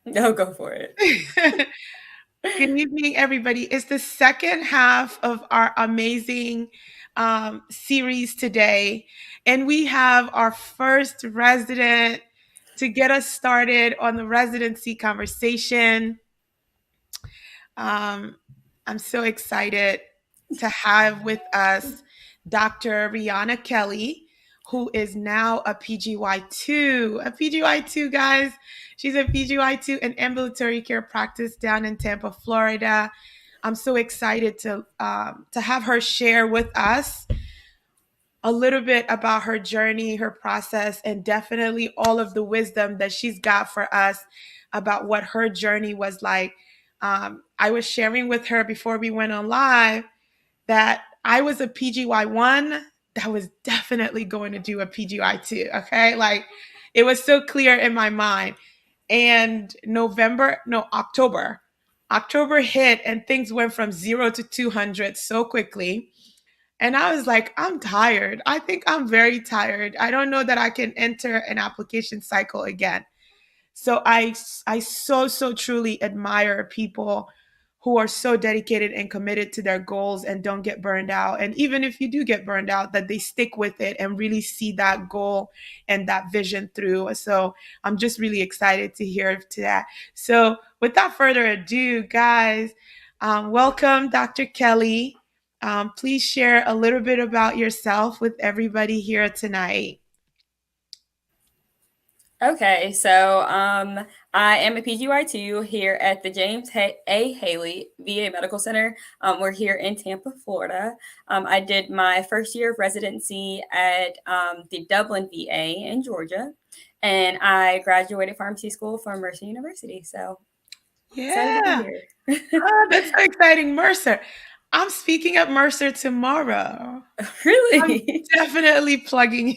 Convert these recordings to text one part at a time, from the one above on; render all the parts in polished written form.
No, go for it. Good evening, everybody. It's the second half of our amazing series today, and we have our first resident to get us started on the residency conversation. Um, I'm so excited to have with us Dr. Riawna Kelly, who is now a PGY2. A PGY2, guys. She's a PGY2 in ambulatory care practice down in Tampa, Florida. I'm so excited to have her share with us a little bit about her journey, her process, and definitely all of the wisdom that she's got for us about what her journey was like. I was sharing with her before we went on live that I was a PGY1 that was definitely going to do a PGY2. Okay. Like it was so clear in my mind. And October hit and things went from 0 to 200 so quickly. And I was like, I'm tired. I think I'm very tired. I don't know that I can enter an application cycle again. So I so truly admire people who are so dedicated and committed to their goals and don't get burned out. And even if you do get burned out, that they stick with it and really see that goal and that vision through. So I'm just really excited to hear to that. So without further ado, guys, welcome Dr. Kelly. Please share a little bit about yourself with everybody here tonight. Okay, so I am a PGY2 here at the James A. Haley VA Medical Center. We're here in Tampa, Florida. I did my first year of residency at the Dublin VA in Georgia, and I graduated pharmacy school from Mercer University. So excited to be Yeah. here. Oh, that's so exciting. Mercer. I'm speaking at Mercer tomorrow. I'm Really? definitely plugging.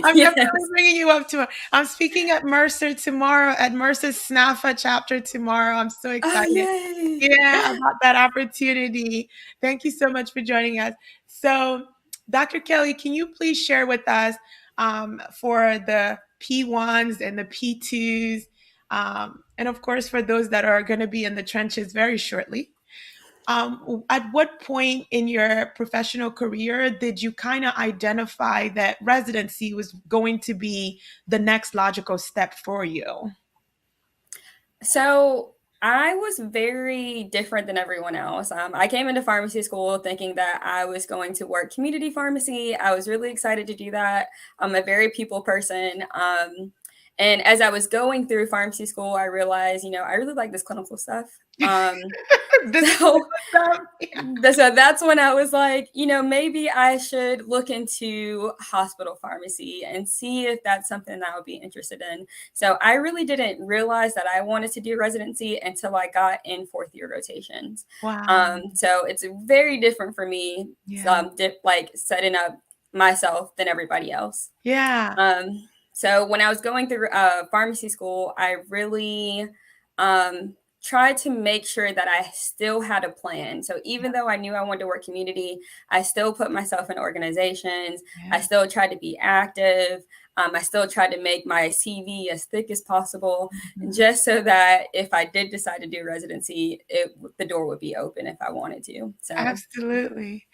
I'm definitely Yes. bringing you up to. I'm speaking at Mercer tomorrow at Mercer's SNAFA chapter tomorrow. I'm so Oh, excited. yay. Yeah, about that opportunity. Thank you so much for joining us. So, Dr. Kelly, can you please share with us for the P1s and the P2s, and of course for those that are going to be in the trenches very shortly? At what point in your professional career did you kind of identify that residency was going to be the next logical step for you? So I was very different than everyone else. I came into pharmacy school thinking that I was going to work community pharmacy. I was really excited to do that. I'm a very people person. And as I was going through pharmacy school, I realized, I really like this clinical stuff. This So stuff. so that's when I was like, maybe I should look into hospital pharmacy and see if that's something that I would be interested in. So I really didn't realize that I wanted to do residency until I got in fourth year rotations. Wow. So it's very different for me, Yeah. like setting up myself than everybody else. Yeah. So when I was going through pharmacy school, I really tried to make sure that I still had a plan. So even though I knew I wanted to work community, I still put myself in organizations. I Yeah. still tried to be active. I still tried to make my CV as thick as possible, Mhm. just so that if I did decide to do residency, the door would be open if I wanted to. So Absolutely.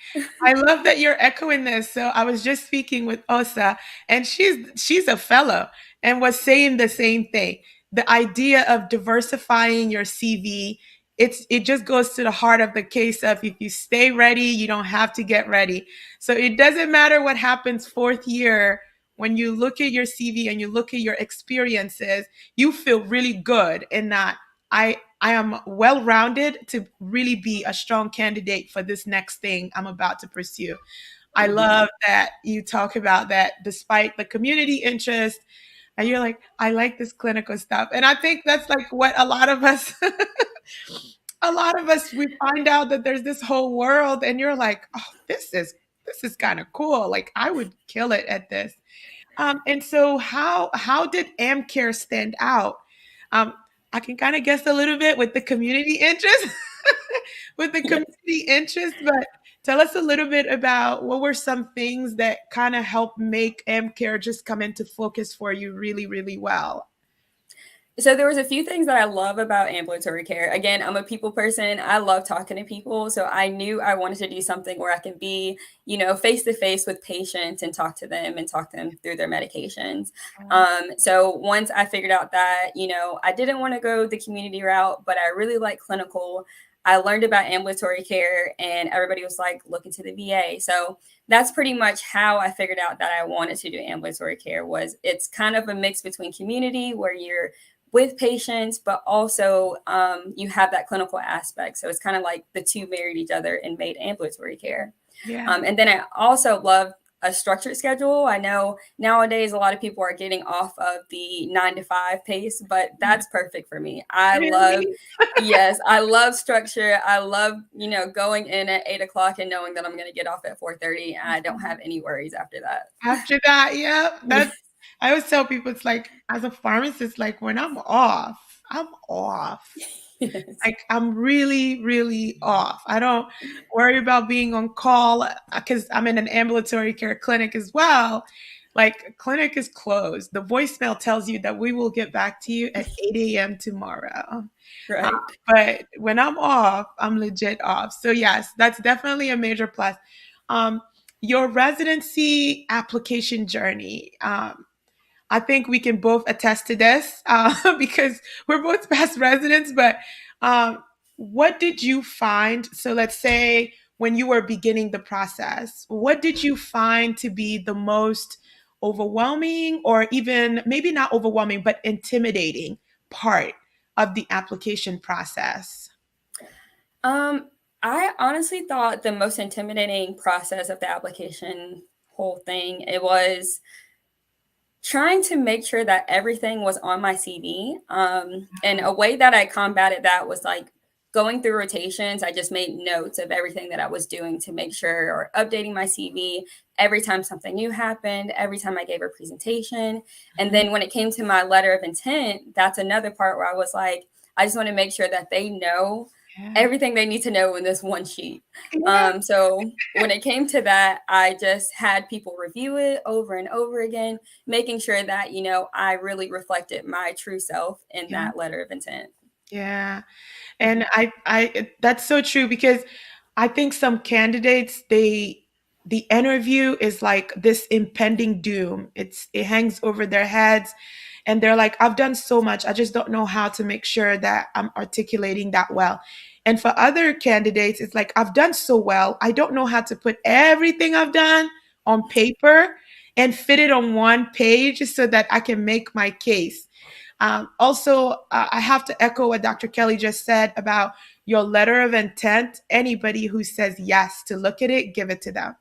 I love that you're echoing this. So I was just speaking with Osa, and she's a fellow and was saying the same thing. The idea of diversifying your CV, it just goes to the heart of the case of if you stay ready, you don't have to get ready. So it doesn't matter what happens fourth year when you look at your CV and you look at your experiences, you feel really good in that I am well rounded to really be a strong candidate for this next thing I'm about to pursue. I love that you talk about that despite the community interest, and you're like, I like this clinical stuff. And I think that's like what a lot of us, a lot of us, we find out that there's this whole world, and you're like, oh, this is kind of cool. Like I would kill it at this. And so how did amcare stand out? Um, I can kind of guess a little bit with the community interest, with the yes. community interest, but tell us a little bit about what were some things that kind of helped make amcare just come into focus for you really, really well. So there was a few things that I love about ambulatory care. Again, I'm a people person. I love talking to people. So I knew I wanted to do something where I can be, face to face with patients and talk to them through their medications. So once I figured out that, I didn't want to go the community route, but I really like clinical. I learned about ambulatory care and everybody was like, look into the VA. So that's pretty much how I figured out that I wanted to do ambulatory care. Was it's kind of a mix between community where you're with patients, but also you have that clinical aspect. So it's kind of like the two married each other and made ambulatory care. Yeah. And then I also love a structured schedule. I know nowadays a lot of people are getting off of the 9 to 5 pace, but that's perfect for me. Really? Yes, I love structure. I love, going in at 8 o'clock and knowing that I'm going to get off at 4:30 and I don't have any worries after that. After that, yeah, I always tell people it's like as a pharmacist, like when I'm off. Yes. Like I'm really, really off. I don't worry about being on call because I'm in an ambulatory care clinic as well. Like clinic is closed. The voicemail tells you that we will get back to you at 8 a.m. tomorrow. Uh, Right. but when I'm off, I'm legit off. So yes, that's definitely a major plus. Um, your residency application journey. I think we can both attest to this because we're both past residents. But um, what did you find? So let's say when you were beginning the process, what did you find to be the most overwhelming, or even maybe not overwhelming, but intimidating part of the application process? Um, I honestly thought the most intimidating process of the application whole thing, it was trying to make sure that everything was on my CV. And a way that I combated that was like going through rotations. I just made notes of everything that I was doing to make sure, or updating my CV every time something new happened, every time I gave a presentation. And then when it came to my letter of intent, that's another part where I was like, I just want to make sure that they know Yeah. everything they need to know in this one sheet. Yeah. So when it came to that, I just had people review it over and over again, making sure that, I really reflected my true self in Yeah. that letter of intent. Yeah. And Mhm. that's so true because I think some candidates, the interview is like this impending doom. It hangs over their heads and they're like, I've done so much. I just don't know how to make sure that I'm articulating that well. And for other candidates, it's like, I've done so well. I don't know how to put everything I've done on paper and fit it on one page so that I can make my case. I have to echo what Dr. Kelly just said about your letter of intent. Anybody who says yes to look at it, give it to them.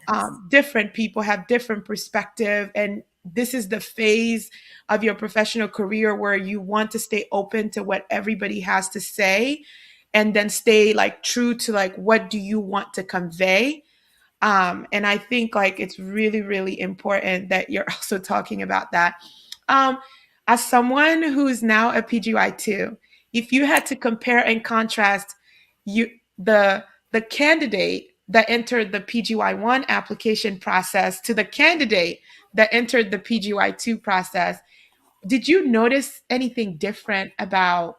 Yes. Different people have different perspective, and this is the phase of your professional career where you want to stay open to what everybody has to say, and then stay like true to like what do you want to convey. And I think like it's really, really important that you're also talking about that. Um, as someone who's now a PGY2, if you had to compare and contrast you the candidate that entered the PGY1 application process to the candidate that entered the PGY2 process, did you notice anything different about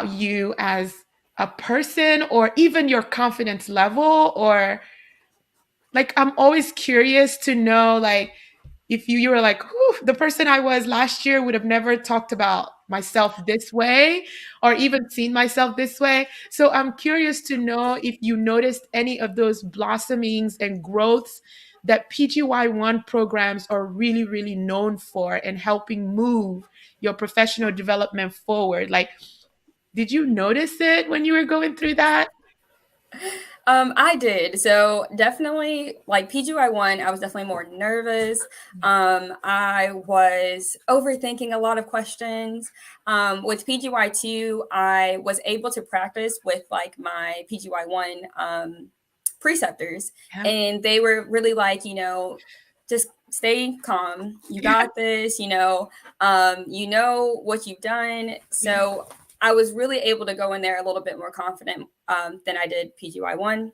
you as a person, or even your confidence level, or like I'm always curious to know like if you were like, whew, the person I was last year would have never talked about myself this way or even seen myself this way. So I'm curious to know if you noticed any of those blossomings and growths that PGY1 programs are really, really known for in helping move your professional development forward. Like, did you notice it when you were going through that? I did. So definitely like PGY1, I was definitely more nervous. I was overthinking a lot of questions. With PGY2, I was able to practice with like my PGY1 preceptors, Yeah. and they were really like, just stay calm. You Yeah. got this, you know what you've done. Yeah. So I was really able to go in there a little bit more confident than I did PGY1.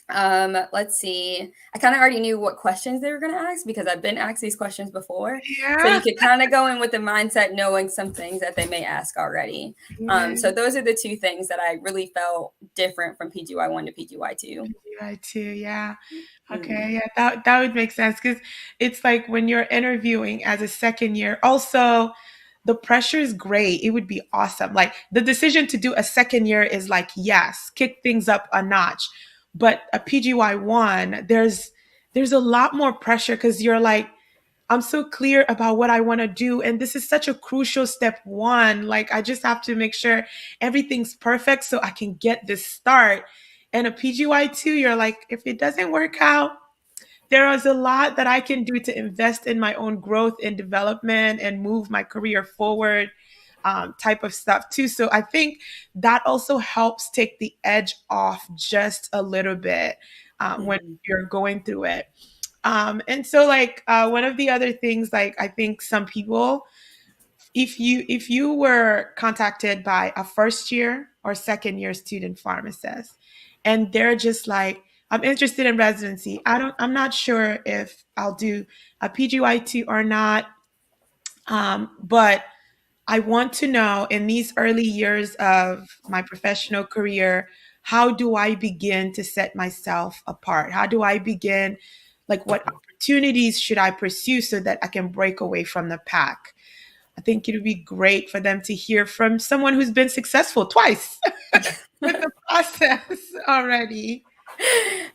Let's see. I kind of already knew what questions they were going to ask because I've been asked these questions before. So Yeah. you could kind of go in with the mindset knowing some things that they may ask already. Yeah. So those are the two things that I really felt different from PGY1 to PGY2. PGY2, yeah. Mm-hmm. Okay, yeah, that would make sense because it's like when you're interviewing as a second year, also the pressure is great. It would be awesome. Like the decision to do a second year is like, yes, kick things up a notch. But a PGY1, there's a lot more pressure because you're like, I'm so clear about what I want to do. And this is such a crucial step one. Like, I just have to make sure everything's perfect so I can get this start. And a PGY2, you're like, if it doesn't work out, there is a lot that I can do to invest in my own growth and development and move my career forward, type of stuff too. So I think that also helps take the edge off just a little bit when Mm-hmm. you're going through it. And so like one of the other things, like I think some people, if you were contacted by a first year or second year student pharmacist and they're just like, I'm interested in residency. I'm not sure if I'll do a PGY2 or not. But I want to know in these early years of my professional career, how do I begin to set myself apart? How do I begin, like, what opportunities should I pursue so that I can break away from the pack? I think it would be great for them to hear from someone who's been successful twice with the process already.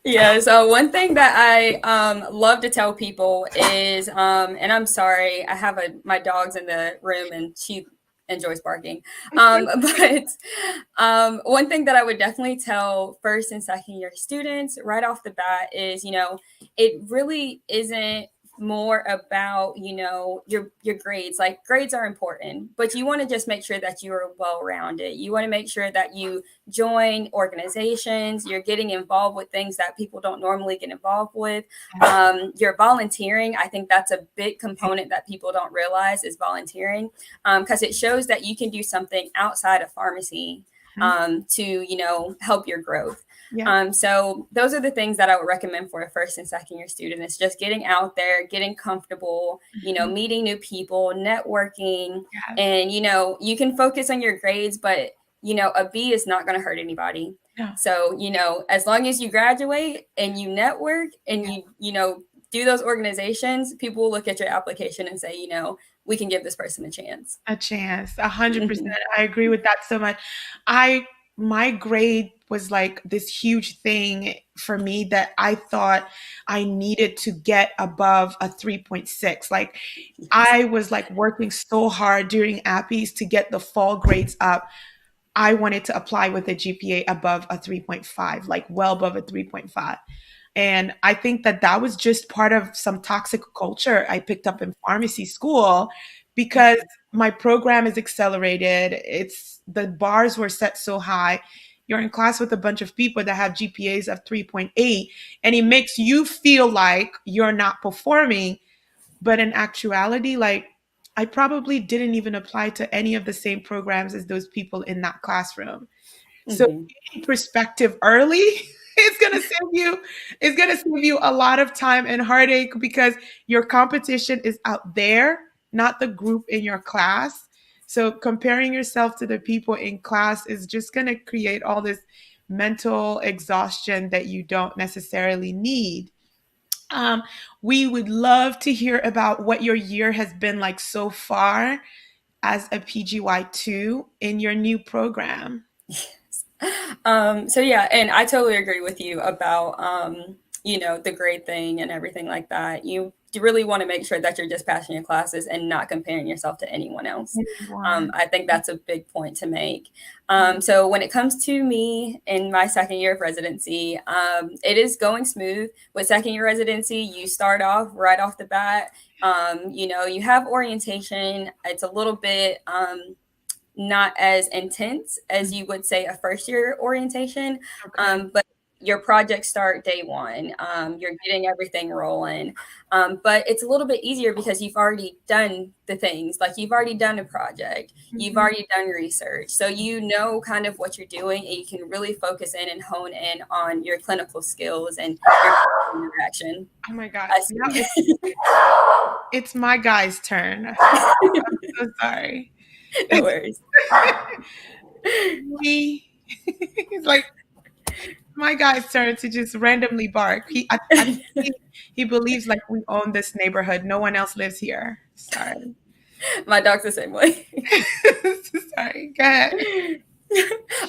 Yeah, so one thing that I love to tell people is, and I'm sorry, I have my dog's in the room and she enjoys barking. But one thing that I would definitely tell first and second year students right off the bat is, it really isn't more about your grades. Like, grades are important, but you want to just make sure that you are well rounded. You want to make sure that you join organizations, you're getting involved with things that people don't normally get involved with. You're volunteering. I think that's a big component that people don't realize is volunteering, because it shows that you can do something outside of pharmacy Mhm. to help your growth. Yeah. So those are the things that I would recommend for a first and second year student. It's just getting out there, getting comfortable, Mhm. meeting new people, networking, Yes. and you can focus on your grades, but a B is not going to hurt anybody. No. So, as long as you graduate and you network and Yeah. you do those organizations, people will look at your application and say, we can give this person a chance. A chance. 100%. Hmm. I agree with that so much. I My grade was like this huge thing for me that I thought I needed to get above a 3.6. Like Yes. I was like working so hard during Appies to get the fall grades up. I wanted to apply with a GPA above a 3.5, like well above a 3.5. And I think that that was just part of some toxic culture I picked up in pharmacy school because my program is accelerated. It's the bars were set so high. You're in class with a bunch of people that have GPAs of 3.8, and it makes you feel like you're not performing. But in actuality, like I probably didn't even apply to any of the same programs as those people in that classroom. So Hmm. getting perspective early is gonna save you, is gonna save you a lot of time and heartache because your competition is out there, not the group in your class. So comparing yourself to the people in class is just gonna create all this mental exhaustion that you don't necessarily need. Um, we would love to hear about what your year has been like so far as a PGY2 in your new program. So yeah, and I totally agree with you about the grade thing and everything like that. You really want to make sure that you're just passing your classes and not comparing yourself to anyone else. Anyone. I think that's a big point to make. So when it comes to me in my second year of residency, it is going smooth. With second year residency, you start off right off the bat. You have orientation. It's a little bit not as intense as you would say a first year orientation. Okay. But your projects start day one. You're getting everything rolling. But it's a little bit easier because you've already done the things. Like you've already done a project, you've Mhm. already done research. So you know kind of what you're doing, and you can really focus in and hone in on your clinical skills and your interaction. Oh my God. I Now see. it's my guy's turn. I'm so sorry. No worries. He's like, my guy's turn to just randomly bark. I think he believes like we own this neighborhood. No one else lives here. Sorry. My dog's the same way. Sorry. Go ahead.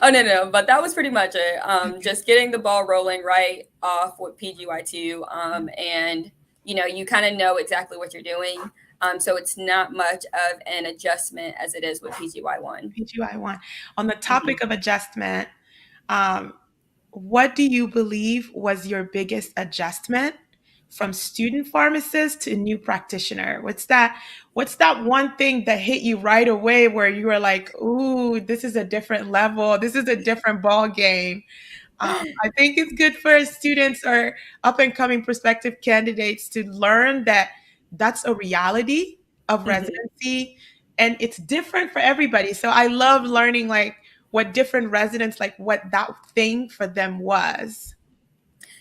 Oh no, but that was pretty much it. Just getting the ball rolling right off with PGY2, and you kind of know exactly what you're doing. So it's not much of an adjustment as it is with PGY1. PGY1. On the topic of adjustment, um, what do you believe was your biggest adjustment from student pharmacist to new practitioner? What's that one thing that hit you right away where you were like, ooh, this is a different level. This is a different ball game. I think it's good for students or up and coming prospective candidates to learn that that's a reality of Mhm. residency and it's different for everybody. So I love learning like what different residents, like what that thing for them was.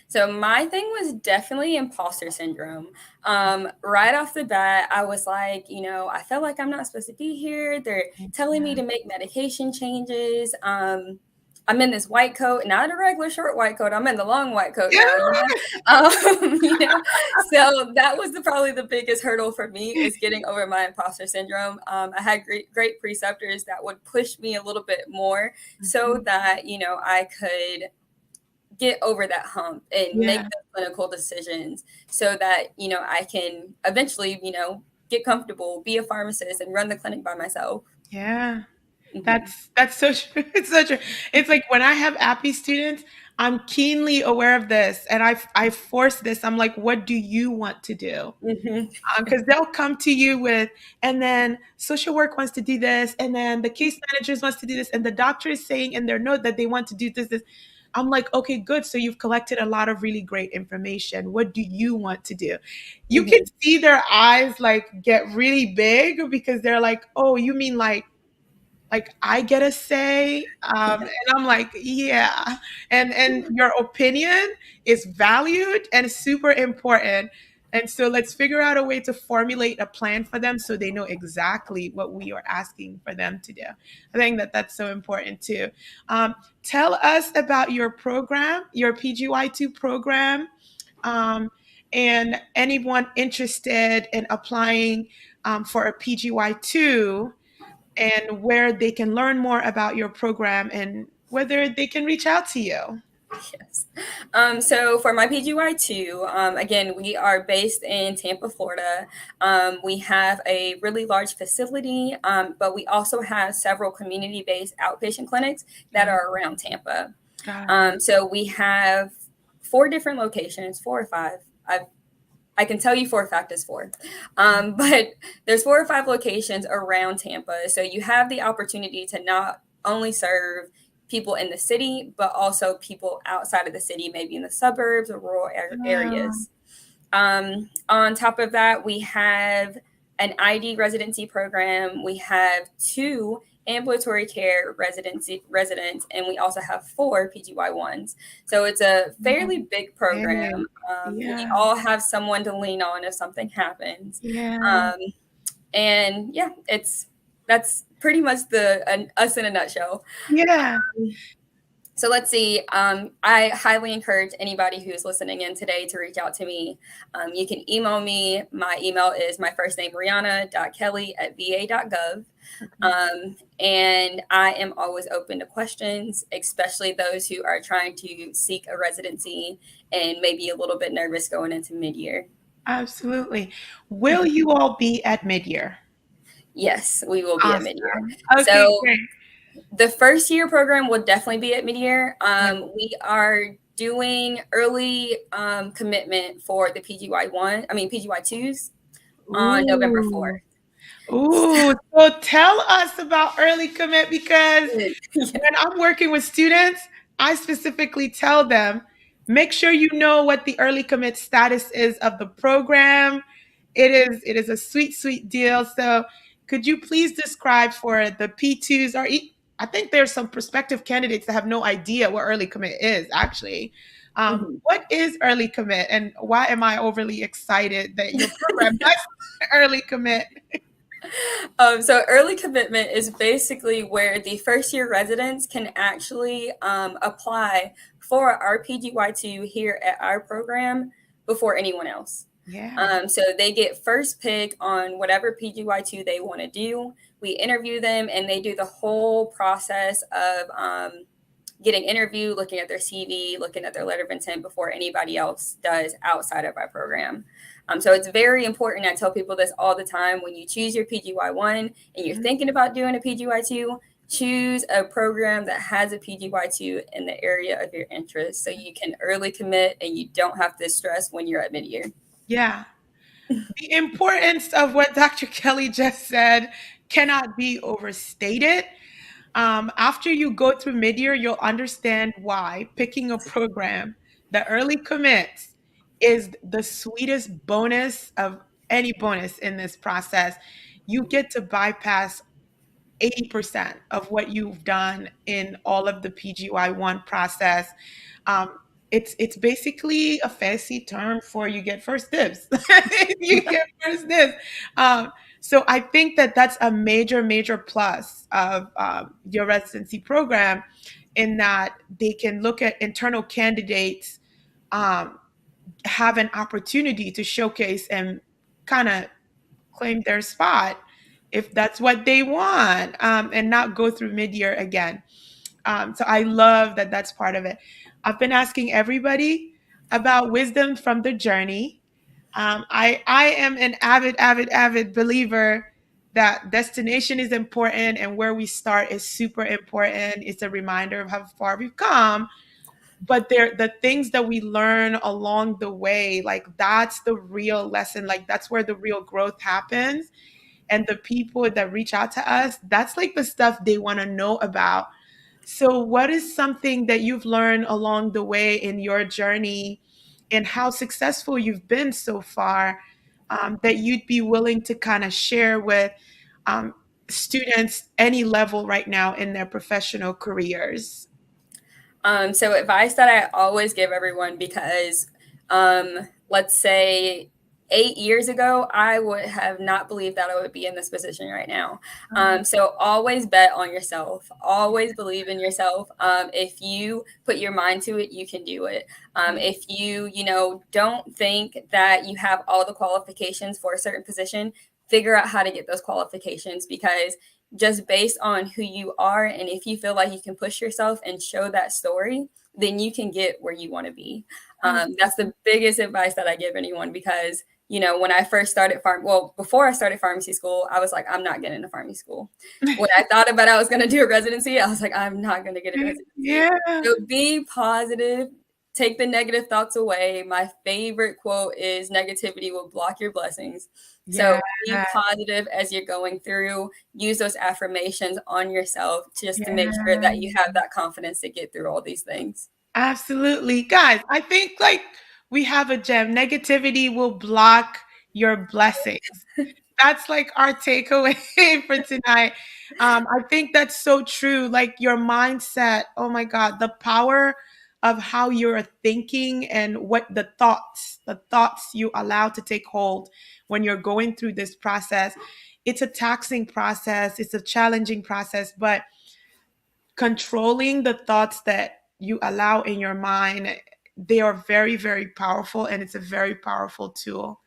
So my thing was definitely imposter syndrome. Right off the bat, I was like, I felt like I'm not supposed to be here. They're telling me Yeah. to make medication changes. I'm in this white coat, not a regular short white coat. I'm in the long white coat Yeah. now. You know. So that was probably the biggest hurdle for me is getting over my imposter syndrome. I had great preceptors that would push me a little bit more so Mhm. that I could get over that hump and make Yeah. the clinical decisions so that I can eventually get comfortable, be a pharmacist, and run the clinic by myself. Yeah. Hmm. That's so true. It's so true. It's like when I have appy students, I'm keenly aware of this and I force this. I'm like, what do you want to do? Hmm. Because they'll come to you with, and then social work wants to do this, and then the case managers wants to do this, and the doctor is saying in their note that they want to do this. I'm like, okay, good. So you've collected a lot of really great information. What do you want to do? You can Hmm. see their eyes like get really big because they're like, oh, you mean like I get a say, Yeah. and I'm like, yeah, and your opinion is valued and super important, and so let's figure out a way to formulate a plan for them so they know exactly what we are asking for them to do. I think that that's so important too. Tell us about your program, your PGY2 program, um, and anyone interested in applying for a PGY2 and where they can learn more about your program and whether they can reach out to you. Yes. So for my PGY2, again, we are based in Tampa, Florida. We have a really large facility, but we also have several community-based outpatient clinics that Yeah, are around Tampa. got it. So we have 4 different locations, 4 or 5. I can tell you for a fact it's 4. But there's 4 or 5 locations around Tampa. So you have the opportunity to not only serve people in the city, but also people outside of the city, maybe in the suburbs or rural Wow. areas. On top of that, we have an ID residency program. We have 2 ambulatory care residents, and we also have 4 PGY1s. So it's a fairly big Okay. program. We Yeah. all have someone to lean on if something happens. Yeah. Um, and yeah, that's pretty much us in a nutshell. Yeah. So let's see. I highly encourage anybody who's listening in today to reach out to me. You can email me. My email is my first name, Riawna.kelly@va.gov. Okay. And I am always open to questions, especially those who are trying to seek a residency and maybe a little bit nervous going into mid-year. Absolutely. Will you all be at mid-year? Yes, we will be at mid-year. Awesome. Okay, So great. the first year program will definitely be at mid-year. Yeah. We are doing early commitment for the PGY2s on November Ooh. 4th. Ooh. So tell us about early commit because Yeah. when I'm working with students, I specifically tell them Make sure you know what the early commit status is of the program. It is a sweet, sweet deal. So could you please describe for the P2s I think there's some prospective candidates that have no idea what early commit is actually. Mhm. What is early commit and why am I overly excited that your program does early commit? So early commitment is basically where the first year residents can actually apply for our PGY2 here at our program before anyone else. Yeah. So they get first pick on whatever PGY2 they want to do. We interview them and they do the whole process of getting interviewed, looking at their CV, looking at their letter of intent before anybody else does outside of our program. So it's very important. I tell people this all the time. When you choose your PGY1 and you're thinking about doing a PGY2, choose a program that has a PGY2 in the area of your interest so you can early commit and you don't have to stress when you're at mid-year. Yeah. The importance of what Dr. Kelly just said cannot be overstated. After you go through mid-year, you'll understand why picking a program, the early commits, is the sweetest bonus of any bonus in this process. You get to bypass 80% of what you've done in all of the PGY1 process. Um, it's basically a fancy term for you get first dibs. You get first dibs. Um, so I think that that's a major, major plus of your residency program in that they can look at internal candidates, um, have an opportunity to showcase and kind of claim their spot if that's what they want, and not go through mid-year again. So I love that that's part of it. I've been asking everybody about wisdom from the journey. I am an avid believer that destination is important and where we start is super important. It's a reminder of how far we've come, but they're the things that we learn along the way, like that's the real lesson, like that's where the real growth happens. And the people that reach out to us, that's like the stuff they want to know about. So what is something that you've learned along the way in your journey and how successful you've been so far, that you'd be willing to kind of share with students any level right now in their professional careers? So advice that I always give everyone because let's say 8 years ago, I would have not believed that I would be in this position right now. So always bet on yourself. Always believe in yourself. If you put your mind to it, you can do it. If you don't think that you have all the qualifications for a certain position, figure out how to get those qualifications because just based on who you are and if you feel like you can push yourself and show that story, then you can get where you want to be. That's the biggest advice that I give anyone because when I first started before I started pharmacy school, I was like, I'm not getting into pharmacy school. When I thought about I was going to do a residency, I was like, I'm not going to get a residency. Yeah, So be positive, take the negative thoughts away. My favorite quote is negativity will block your blessings. So yeah, be positive as you're going through. Use those affirmations on yourself just to make sure that you yeah. have that confidence to get through all these things. Absolutely. Guys, I think like we have a gem. Negativity will block your blessings. That's like our takeaway for tonight. I think that's so true. Like your mindset, oh my God, the power of how you're thinking and what the thoughts you allow to take hold when you're going through this process. It's a taxing process, it's a challenging process, but controlling the thoughts that you allow in your mind, they are very, very powerful and it's a very powerful tool.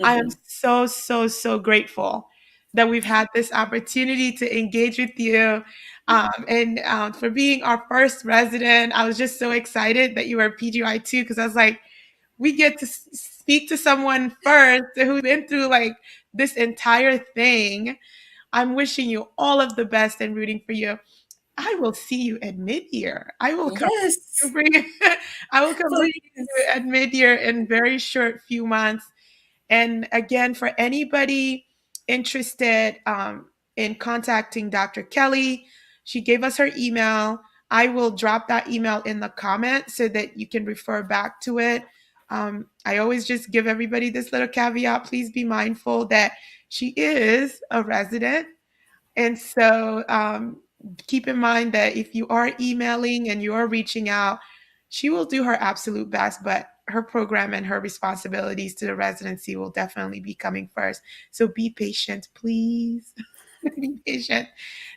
I am Mhm. so, so, so grateful that we've had this opportunity to engage with you, and for being our first resident. I was just so excited that you were PGY2 because I was like, we get to speak to someone first who's been through like this entire thing. I'm wishing you all of the best and rooting for you. I will see you at mid-year. I will come to Yes, bring I will come look at you please. at mid-year in very short few months. And again, for anybody interested in contacting Dr. Kelly, she gave us her email. I will drop that email in the comments so that you can refer back to it. I always just give everybody this little caveat. Please be mindful that she is a resident. And so keep in mind that if you are emailing and you are reaching out, she will do her absolute best, but her program and her responsibilities to the residency will definitely be coming first. So be patient, please. Be patient.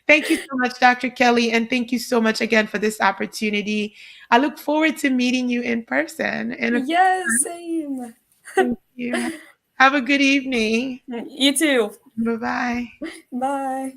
Thank you so much, Dr. Kelly, and thank you so much again for this opportunity. I look forward to meeting you in person. And Yes, same. thank you. Have a good evening. You too. Bye bye. Bye.